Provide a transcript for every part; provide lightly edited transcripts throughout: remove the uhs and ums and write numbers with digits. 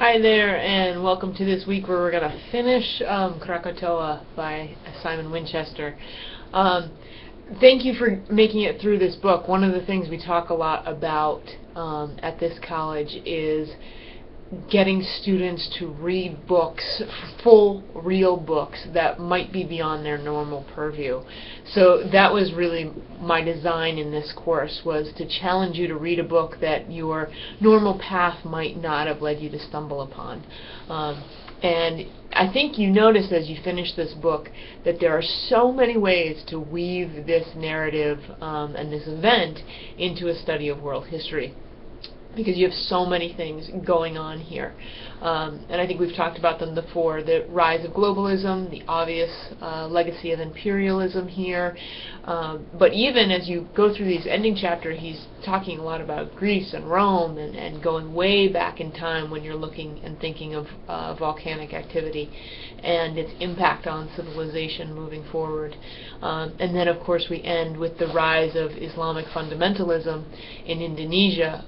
Hi there, and welcome to this week where we're going to finish Krakatoa by Simon Winchester. Thank you for making it through this book. One of the things we talk a lot about at this college is getting students to read books, full, real books that might be beyond their normal purview. So that was really my design in this course, was to challenge you to read a book that your normal path might not have led you to stumble upon. And I think you notice as you finish this book that there are so many ways to weave this narrative and this event into a study of world history, because you have so many things going on here. And I think we've talked about them before: the rise of globalism, the obvious legacy of imperialism here. But even as you go through these ending chapters, he's talking a lot about Greece and Rome and going way back in time when you're looking and thinking of volcanic activity and its impact on civilization moving forward. And then, of course, we end with the rise of Islamic fundamentalism in Indonesia,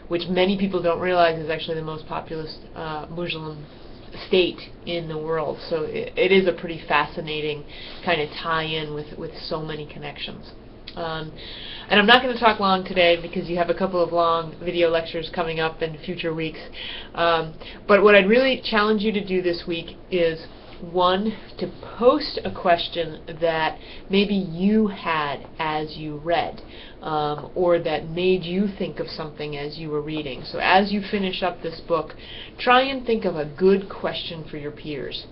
which many people don't realize is actually the most populous Muslim state in the world. So it is a pretty fascinating kind of tie-in with so many connections. And I'm not going to talk long today because you have a couple of long video lectures coming up in future weeks. But what I'd really challenge you to do this week is, one, to post a question that maybe you had as you read, or that made you think of something as you were reading. So as you finish up this book, try and think of a good question for your peers.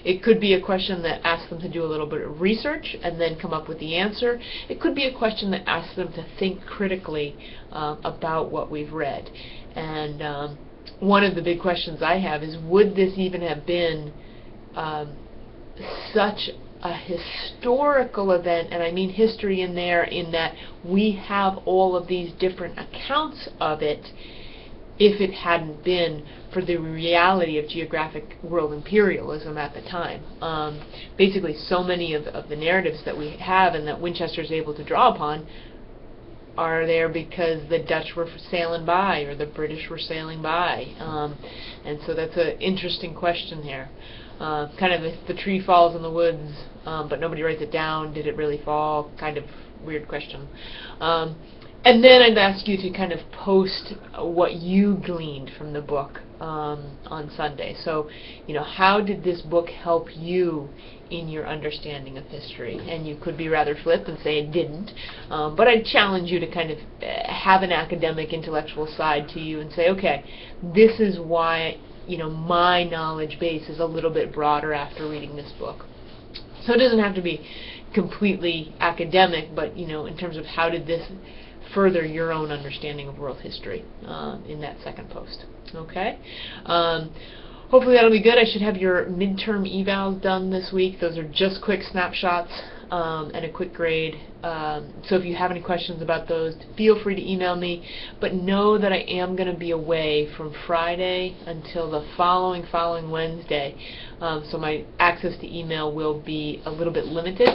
It could be a question that asks them to do a little bit of research and then come up with the answer. It could be a question that asks them to think critically about what we've read. And one of the big questions I have is, would this even have been such a historical event? And I mean history in there, in that we have all of these different accounts of it, if it hadn't been for the reality of geographic world imperialism at the time. Basically, so many of the narratives that we have and that Winchester is able to draw upon are there because the Dutch were sailing by or the British were sailing by. And so that's an interesting question here. Kind of, if the tree falls in the woods but nobody writes it down, did it really fall? Kind of weird question. And then I'd ask you to kind of post what you gleaned from the book on Sunday. So, how did this book help you in your understanding of history? And you could be rather flip and say it didn't, but I'd challenge you to kind of have an academic, intellectual side to you and say, okay, this is why my knowledge base is a little bit broader after reading this book. So it doesn't have to be completely academic, but in terms of how did this further your own understanding of world history in that second post. Okay? Hopefully that'll be good. I should have your midterm evals done this week. Those are just quick snapshots and a quick grade. So if you have any questions about those, feel free to email me. But know that I am going to be away from Friday until the following Wednesday. So my access to email will be a little bit limited.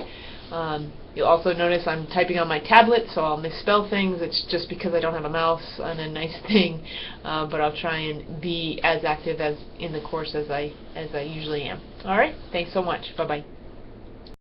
You'll also notice I'm typing on my tablet, so I'll misspell things. It's just because I don't have a mouse and a nice thing, but I'll try and be as active as in the course as I usually am. All right, thanks so much. Bye-bye.